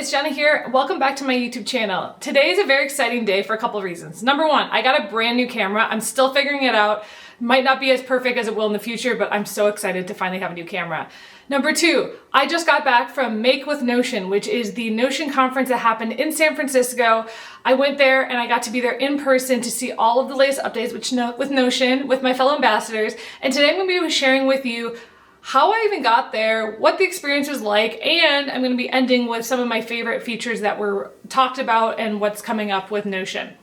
it's Jenna here. Welcome back to my YouTube channel. Today is a very exciting day for a couple of reasons. Number one, I got a brand new camera. I'm still figuring it out. Might not be as perfect as it will in the future, but I'm so excited to finally have a new camera. Number two, I just got back from Make with Notion, which is the Notion conference that happened in San Francisco. I went there and I got to be there in person to see all of the latest updates with Notion, with my fellow ambassadors. And today I'm going to be sharing with you how I even got there, what the experience was like, and I'm going to be ending with some of my favorite features that were talked about and what's coming up with Notion.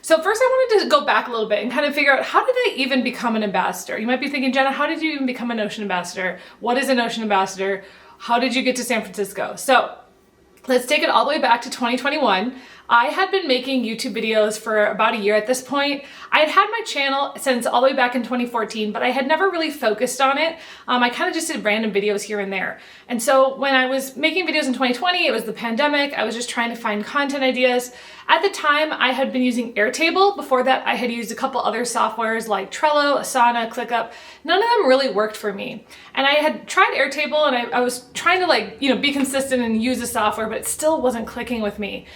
So first I wanted to go back a little bit and kind of figure out, how did I even become an ambassador? You might be thinking, Jenna, how did you even become a Notion ambassador? What is a Notion ambassador? How did you get to San Francisco? So let's take it all the way back to 2021. I had been making YouTube videos for about a year at this point. I had had my channel since all the way back in 2014, but I had never really focused on it. I kind of just did random videos here and there. And so when I was making videos in 2020, it was the pandemic. I was just trying to find content ideas. At the time, I had been using Airtable. Before that, I had used a couple other softwares like Trello, Asana, ClickUp. None of them really worked for me. And I had tried Airtable and I was trying to be consistent and use the software, but it still wasn't clicking with me.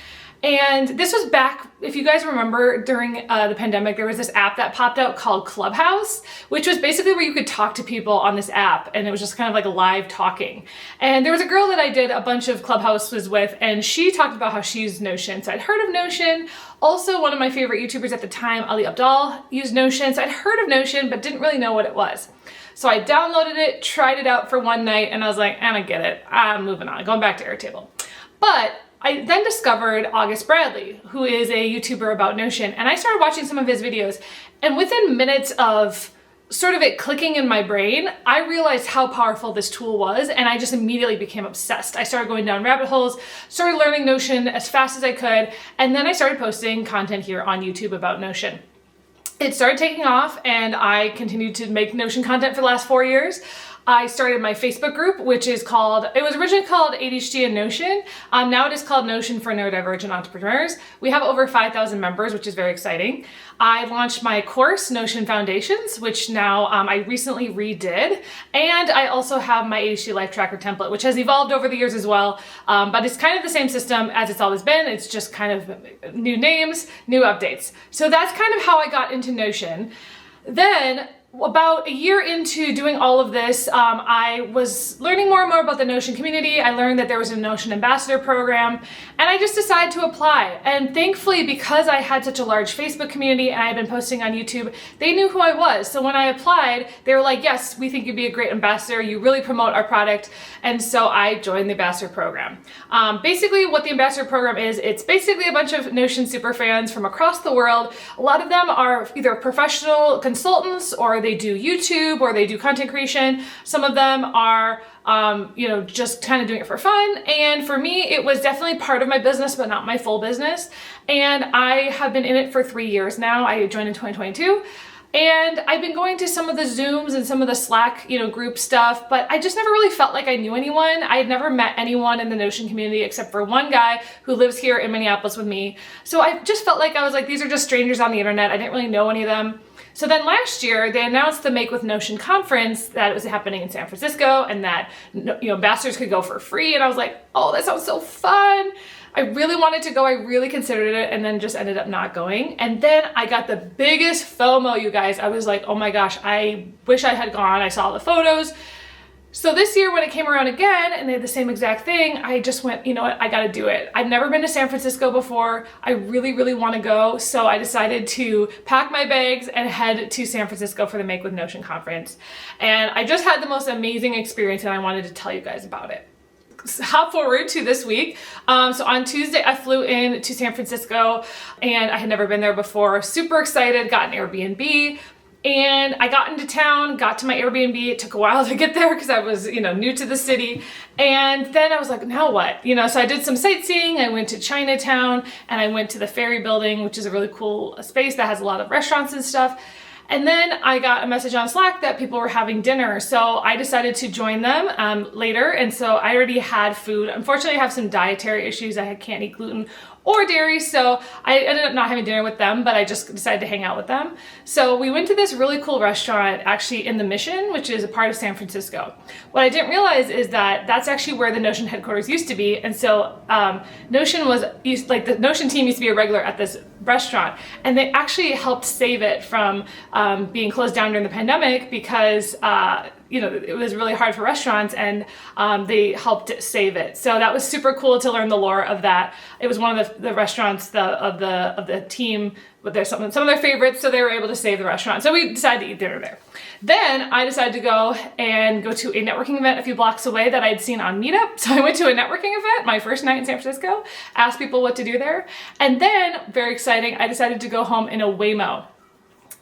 And this was back, if you guys remember, during the pandemic, there was this app that popped out called Clubhouse, which was basically where you could talk to people on this app, and it was just kind of like a live talking. And there was a girl that I did a bunch of Clubhouses with, and she talked about how she used Notion. So I'd heard of Notion. Also, one of my favorite YouTubers at the time, Ali Abdal, used Notion. So I'd heard of Notion, but didn't really know what it was. So I downloaded it, tried it out for one night, and I was like, I don't get it. I'm moving on, going back to Airtable. But I then discovered August Bradley, who is a YouTuber about Notion, and I started watching some of his videos, and within minutes of sort of it clicking in my brain, I realized how powerful this tool was, and I just immediately became obsessed. I started going down rabbit holes, started learning Notion as fast as I could, and then I started posting content here on YouTube about Notion. It started taking off, and I continued to make Notion content for the last 4 years. I started my Facebook group, which is called, it was originally called ADHD and Notion. Now it is called Notion for Neurodivergent Entrepreneurs. We have over 5,000 members, which is very exciting. I launched my course, Notion Foundations, which now I recently redid. And I also have my ADHD Life Tracker template, which has evolved over the years as well. But it's kind of the same system as it's always been. It's just kind of new names, new updates. So that's kind of how I got into Notion. Then, about a year into doing all of this, I was learning more and more about the Notion community. I learned that there was a Notion ambassador program, and I just decided to apply. And thankfully, because I had such a large Facebook community and I had been posting on YouTube, they knew who I was. So when I applied, they were like, yes, we think you'd be a great ambassador. You really promote our product. And so I joined the ambassador program. Basically, what the ambassador program is, it's basically a bunch of Notion super fans from across the world. A lot of them are either professional consultants, or they do YouTube, or they do content creation. Some of them are, just kind of doing it for fun. And for me, it was definitely part of my business, but not my full business. And I have been in it for 3 years now. I joined in 2022. And I've been going to some of the Zooms and some of the Slack, group stuff, but I just never really felt like I knew anyone. I had never met anyone in the Notion community except for one guy who lives here in Minneapolis with me. So I just felt like I was like, these are just strangers on the internet. I didn't really know any of them. So then last year, they announced the Make with Notion conference that it was happening in San Francisco, and that ambassadors could go for free. And I was like, oh, that sounds so fun. I really wanted to go. I really considered it, and then just ended up not going. And then I got the biggest FOMO, you guys. I was like, oh my gosh, I wish I had gone. I saw the photos. So this year when it came around again and they had the same exact thing, I just went, you know what, I gotta do it. I've never been to San Francisco before. I really, really wanna go. So I decided to pack my bags and head to San Francisco for the Make with Notion conference. And I just had the most amazing experience, and I wanted to tell you guys about it. Hop forward to this week. So on Tuesday, I flew in to San Francisco, and I had never been there before. Super excited, got an Airbnb. And I got into town, got to my Airbnb. It took a while to get there because I was, new to the city. And then I was like, now what? So I did some sightseeing. I went to Chinatown, and I went to the Ferry Building, which is a really cool space that has a lot of restaurants and stuff. And then I got a message on Slack that people were having dinner. So I decided to join them later. And so I already had food. Unfortunately, I have some dietary issues. I can't eat gluten or dairy, so I ended up not having dinner with them, but I just decided to hang out with them. So we went to this really cool restaurant actually in the Mission, which is a part of San Francisco. What I didn't realize is that that's actually where the Notion headquarters used to be, and so Notion the Notion team used to be a regular at this restaurant, and they actually helped save it from being closed down during the pandemic because it was really hard for restaurants, and they helped save it. So that was super cool to learn the lore of that. It was one of the restaurants of the team, but there's some of their favorites, so they were able to save the restaurant. So we decided to eat dinner there. Then I decided to go to a networking event a few blocks away that I'd seen on Meetup. So I went to a networking event, my first night in San Francisco, asked people what to do there. And then, very exciting, I decided to go home in a Waymo.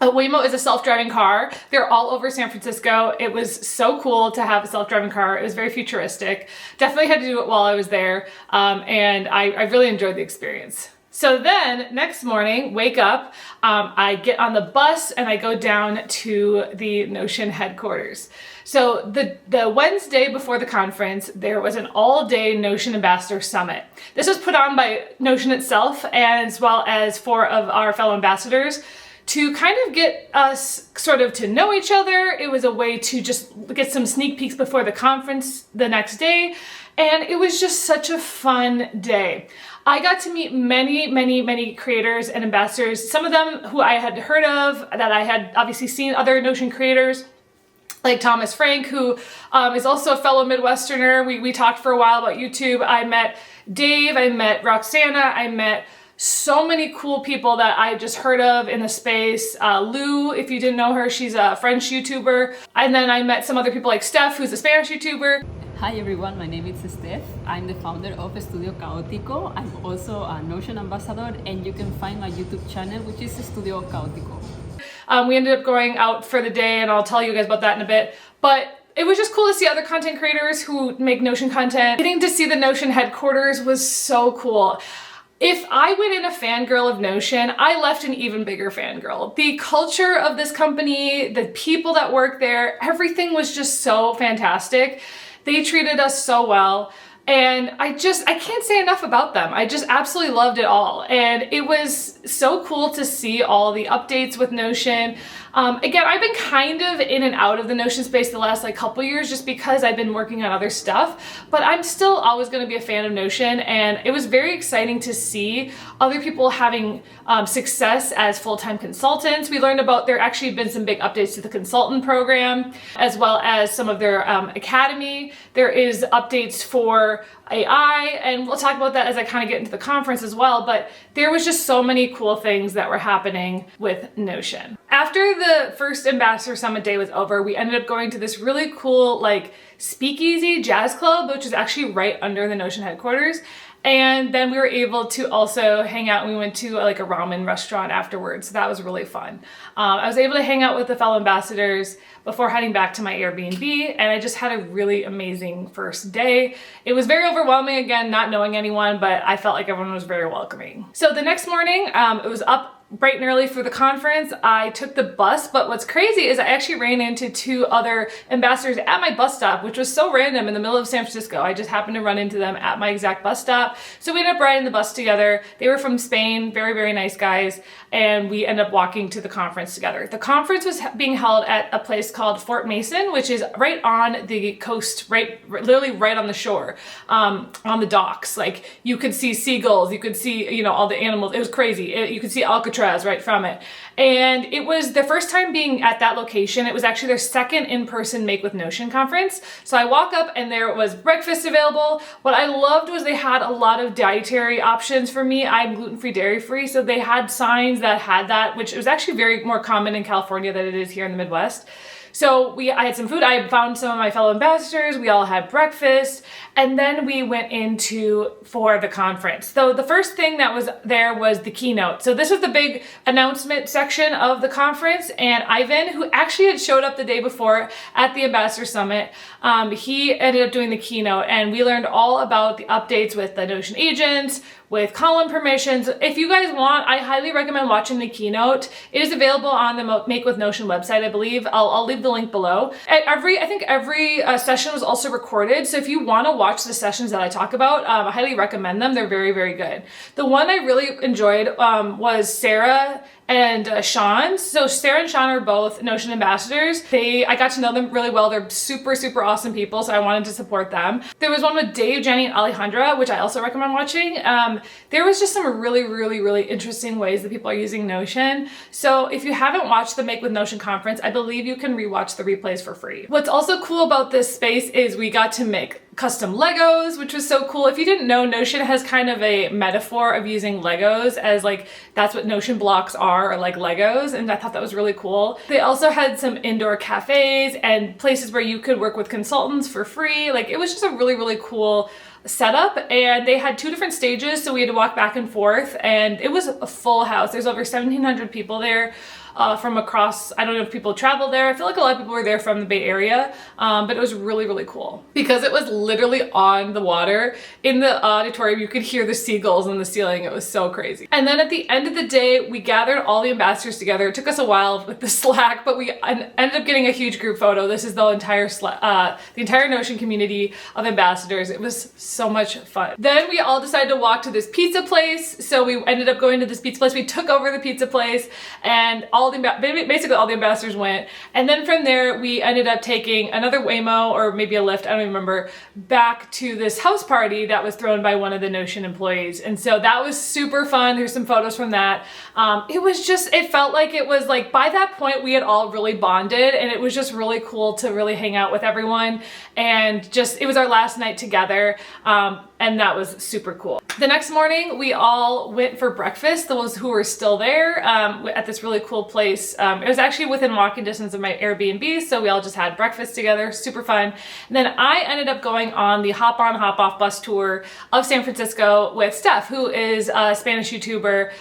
A Waymo is a self-driving car. They're all over San Francisco. It was so cool to have a self-driving car. It was very futuristic. Definitely had to do it while I was there, and I really enjoyed the experience. So then next morning, wake up, I get on the bus and I go down to the Notion headquarters. So the Wednesday before the conference, there was an all-day Notion Ambassador Summit. This was put on by Notion itself, as well as 4 of our fellow ambassadors, to kind of get us sort of to know each other. It was a way to just get some sneak peeks before the conference the next day. And it was just such a fun day. I got to meet many creators and ambassadors, some of them who I had heard of, that I had obviously seen other Notion creators, like Thomas Frank, who is also a fellow Midwesterner. We talked for a while about YouTube. I met Dave, I met Roxana, I met so many cool people that I just heard of in the space. Lou, if you didn't know her, she's a French YouTuber. And then I met some other people like Steph, who's a Spanish YouTuber. Hi everyone, my name is Steph. I'm the founder of Estudio Caótico. I'm also a Notion ambassador, and you can find my YouTube channel, which is Estudio Caótico. We ended up going out for the day, and I'll tell you guys about that in a bit. But it was just cool to see other content creators who make Notion content. Getting to see the Notion headquarters was so cool. If I went in a fangirl of Notion, I left an even bigger fangirl. The culture of this company, the people that work there, everything was just so fantastic. They treated us so well. And I can't say enough about them. I just absolutely loved it all. And it was so cool to see all the updates with Notion. Again, I've been kind of in and out of the Notion space the last couple years just because I've been working on other stuff, but I'm still always going to be a fan of Notion, and it was very exciting to see other people having success as full-time consultants. We learned about there actually been some big updates to the consultant program, as well as some of their academy. There is updates for AI, and we'll talk about that as I kind of get into the conference as well, but there was just so many cool things that were happening with Notion. After the first Ambassador Summit day was over, we ended up going to this really cool speakeasy jazz club, which is actually right under the Notion headquarters. And then we were able to also hang out, and we went to a ramen restaurant afterwards. So that was really fun. I was able to hang out with the fellow ambassadors before heading back to my Airbnb, and I just had a really amazing first day. It was very overwhelming, again, not knowing anyone, but I felt like everyone was very welcoming. So the next morning, it was up bright and early for the conference. I took the bus, but what's crazy is I actually ran into 2 other ambassadors at my bus stop, which was so random in the middle of San Francisco. I just happened to run into them at my exact bus stop. So we ended up riding the bus together. They were from Spain, very nice guys, and we ended up walking to the conference together. The conference was being held at a place called Fort Mason, which is right on the coast, literally right on the shore, on the docks. You could see seagulls, you could see, all the animals. It was crazy. You could see Alcatraz right from it. And it was their first time being at that location. It was actually their second in-person Make with Notion conference. So I walk up and there was breakfast available. What I loved was they had a lot of dietary options for me. I'm gluten-free, dairy-free, so they had signs that had that, which was actually more common in California than it is here in the Midwest. So I had some food. I found some of my fellow ambassadors. We all had breakfast, and then we went for the conference. So the first thing that was there was the keynote. So this was the big announcement section of the conference, and Ivan, who actually had showed up the day before at the Ambassador Summit, he ended up doing the keynote, and we learned all about the updates with the Notion agents, with column permissions. If you guys want, I highly recommend watching the keynote. It is available on the Make with Notion website, I believe. I'll leave the link below. I think every session was also recorded, so if you want to watch the sessions that I talk about, I highly recommend them. They're very, very good. The one I really enjoyed was Sarah and Sean. So Sarah and Sean are both Notion ambassadors. I got to know them really well. They're super, super awesome people, so I wanted to support them. There was one with Dave, Jenny, and Alejandra, which I also recommend watching. There was just some really, really, really interesting ways that people are using Notion. So if you haven't watched the Make with Notion conference, I believe you can rewatch the replays for free. What's also cool about this space is we got to make custom Legos, which was so cool. If you didn't know, Notion has kind of a metaphor of using Legos as like, that's what Notion blocks are like Legos, and I thought that was really cool. They also had some indoor cafes and places where you could work with consultants for free. Like, it was just a really, really cool setup, and they had 2 different stages, so we had to walk back and forth, and it was a full house. There's over 1,700 people there. From across, I don't know if people travel there. I feel like a lot of people were there from the Bay Area, but it was really, really cool. Because it was literally on the water. In the auditorium, you could hear the seagulls on the ceiling. It was so crazy. And then at the end of the day, we gathered all the ambassadors together. It took us a while with the Slack, but we ended up getting a huge group photo. This is the entire Notion community of ambassadors. It was so much fun. Then we all decided to walk to this pizza place. So we ended up going to this pizza place. We took over the pizza place, and basically all the ambassadors went. And then from there, we ended up taking another Waymo, or maybe a Lyft, I don't even remember, back to this house party that was thrown by one of the Notion employees. And so that was super fun. There's some photos from that. It felt like it was like, by that point, we had all really bonded, and it was just really cool to really hang out with everyone. And it was our last night together. And that was super cool. The next morning, we all went for breakfast, those who were still there, at this really cool place. It was actually within walking distance of my Airbnb, so we all just had breakfast together, super fun. And then I ended up going on the hop on, hop off bus tour of San Francisco with Steph, who is a Spanish YouTuber,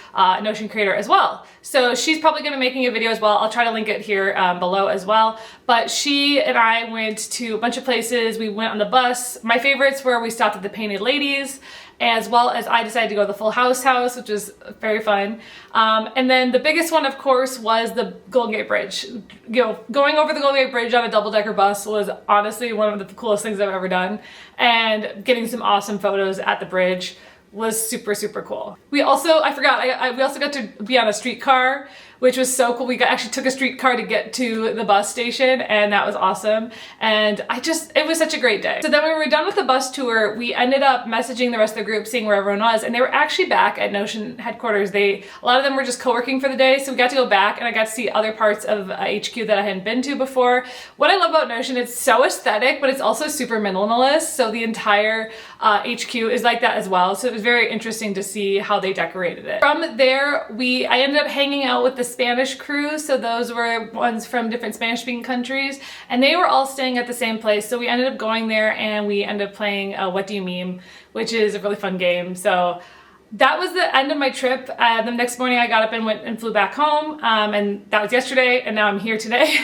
Notion creator as well. So she's probably gonna be making a video as well. I'll try to link it here below as well. But she and I went to a bunch of places. We went on the bus. My favorites were we stopped at the Painted Ladies, as well as I decided to go to the Full House, which was very fun. And then the biggest one, of course, was the Golden Gate Bridge. Going over the Golden Gate Bridge on a double-decker bus was honestly one of the coolest things I've ever done. And getting some awesome photos at the bridge was super, super cool. We also, we also got to be on a streetcar, which was so cool. We actually took a streetcar to get to the bus station, and that was awesome. And it was such a great day. So then when we were done with the bus tour, we ended up messaging the rest of the group, seeing where everyone was, and they were actually back at Notion headquarters. A lot of them were just co-working for the day, so we got to go back, and I got to see other parts of HQ that I hadn't been to before. What I love about Notion, it's so aesthetic, but it's also super minimalist, so the entire HQ is like that as well. So it was very interesting to see how they decorated it. From there, I ended up hanging out with the Spanish crew, so those were ones from different Spanish-speaking countries, and they were all staying at the same place. So we ended up going there, and we ended up playing What Do You Meme, which is a really fun game. So that was the end of my trip. The next morning I got up and went and flew back home, and that was yesterday, and now I'm here today.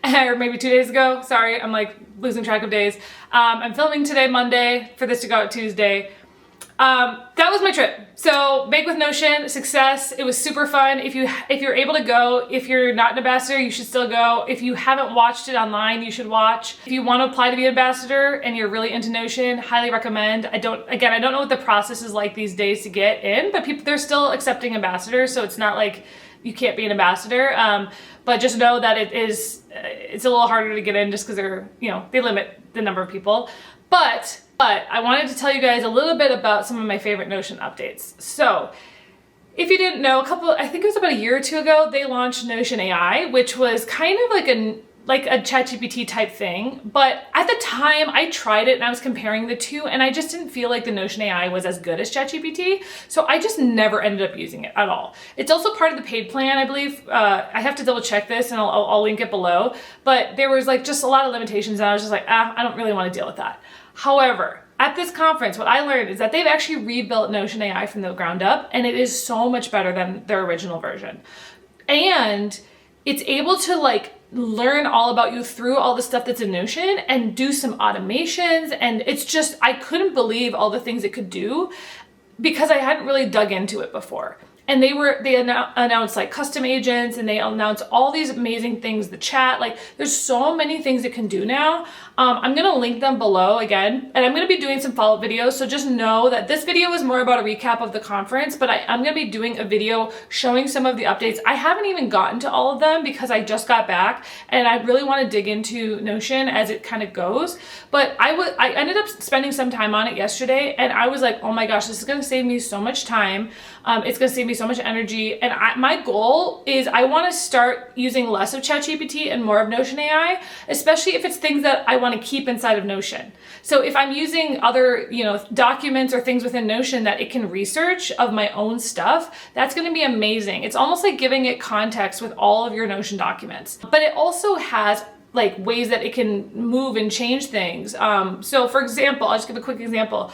Or maybe 2 days ago. Sorry, I'm like losing track of days. I'm filming today, Monday, for this to go out Tuesday. That was my trip. So Make with Notion, success. It was super fun. If you're able to go, if you're not an ambassador, you should still go. If you haven't watched it online, you should watch. If you want to apply to be an ambassador and you're really into Notion, highly recommend. I don't know what the process is like these days to get in, but they're still accepting ambassadors, so it's not like you can't be an ambassador. But just know that it's a little harder to get in just because they limit the number of people. But I wanted to tell you guys a little bit about some of my favorite Notion updates. So if you didn't know, I think it was about a year or two ago, they launched Notion AI, which was kind of like like a ChatGPT type thing. But at the time I tried it and I was comparing the two, and I just didn't feel like the Notion AI was as good as ChatGPT. So I just never ended up using it at all. It's also part of the paid plan, I believe. I have to double check this, and I'll link it below. But there was like just a lot of limitations, and I was just like, I don't really want to deal with that. However, at this conference, what I learned is that they've actually rebuilt Notion AI from the ground up, and it is so much better than their original version. And it's able to like learn all about you through all the stuff that's in Notion and do some automations. And it's just, I couldn't believe all the things it could do because I hadn't really dug into it before. And they announced like custom agents, and they announced all these amazing things, the chat, like there's so many things it can do now. I'm gonna link them below again, and I'm gonna be doing some follow-up videos. So just know that this video is more about a recap of the conference, but I'm gonna be doing a video showing some of the updates. I haven't even gotten to all of them because I just got back and I really wanna dig into Notion as it kind of goes. But I ended up spending some time on it yesterday, and I was like, oh my gosh, this is gonna save me so much time. It's gonna save me so much energy. And my goal is I wanna start using less of ChatGPT and more of Notion AI, especially if it's things that I wanna keep inside of Notion. So if I'm using other, documents or things within Notion that it can research of my own stuff, that's gonna be amazing. It's almost like giving it context with all of your Notion documents. But it also has like ways that it can move and change things. So for example, I'll just give a quick example.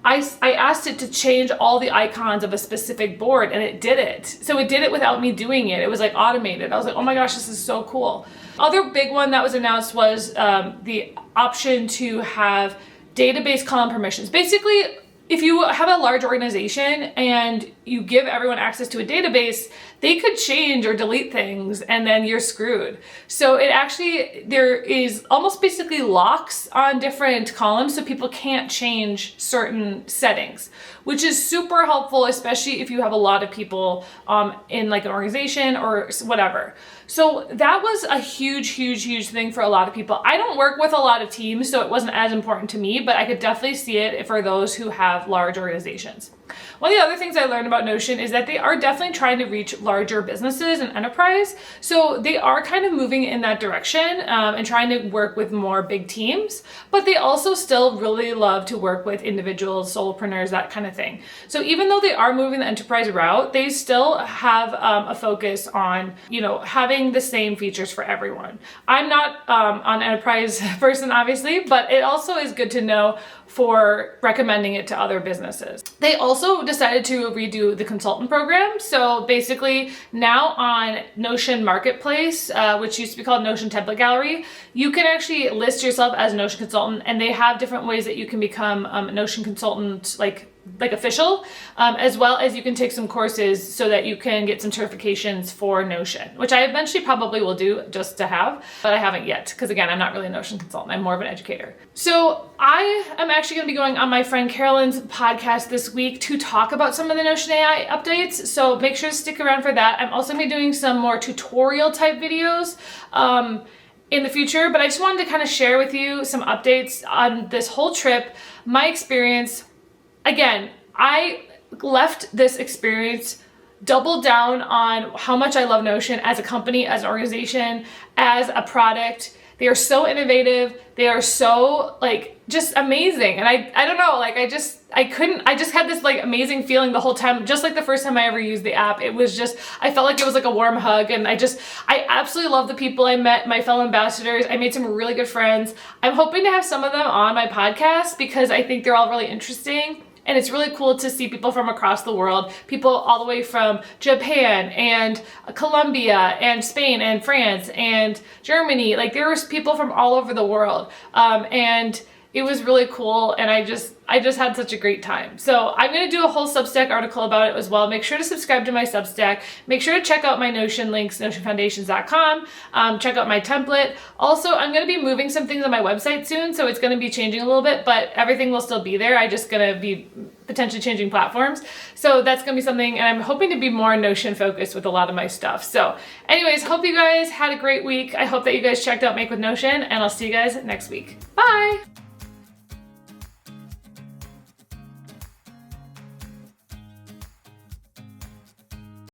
I asked it to change all the icons of a specific board, and it did it. So it did it without me doing it. It was like automated. I was like, oh my gosh, this is so cool. Other big one that was announced was the option to have database column permissions. Basically, if you have a large organization and you give everyone access to a database, they could change or delete things and then you're screwed. So there is almost basically locks on different columns so people can't change certain settings, which is super helpful, especially if you have a lot of people in like an organization or whatever. So that was a huge, huge, huge thing for a lot of people. I don't work with a lot of teams, so it wasn't as important to me, but I could definitely see it for those who have large organizations. One of the other things I learned about Notion is that they are definitely trying to reach larger businesses and enterprise. So they are kind of moving in that direction and trying to work with more big teams, but they also still really love to work with individuals, solopreneurs, that kind of thing. So even though they are moving the enterprise route, they still have a focus on, having the same features for everyone. I'm not an enterprise person, obviously, but it also is good to know for recommending it to other businesses. They also decided to redo the consultant program. So basically now on Notion Marketplace, which used to be called Notion Template Gallery, you can actually list yourself as a Notion consultant, and they have different ways that you can become a Notion consultant, like official, as well as you can take some courses so that you can get some certifications for Notion, which I eventually probably will do just to have, but I haven't yet because again, I'm not really a Notion consultant. I'm more of an educator. So I am actually going to be going on my friend Carolyn's podcast this week to talk about some of the Notion AI updates. So make sure to stick around for that. I'm also going to be doing some more tutorial type videos in the future, but I just wanted to kind of share with you some updates on this whole trip, my experience. Again, I left this experience doubled down on how much I love Notion as a company, as an organization, as a product. They are so innovative. They are so just amazing. And I don't know, I just had this amazing feeling the whole time, just like the first time I ever used the app. It was just, I felt like it was like a warm hug, and I absolutely love the people I met, my fellow ambassadors. I made some really good friends. I'm hoping to have some of them on my podcast because I think they're all really interesting. And it's really cool to see people from across the world, people all the way from Japan and Colombia and Spain and France and Germany. There was people from all over the world. And it was really cool, and I just had such a great time. So I'm going to do a whole Substack article about it as well. Make sure to subscribe to my Substack. Make sure to check out my Notion links, notionfoundations.com. Check out my template. Also, I'm going to be moving some things on my website soon, so it's going to be changing a little bit, but everything will still be there. I'm just going to be potentially changing platforms. So that's going to be something, and I'm hoping to be more Notion focused with a lot of my stuff. So anyways, hope you guys had a great week. I hope that you guys checked out Make with Notion, and I'll see you guys next week. Bye!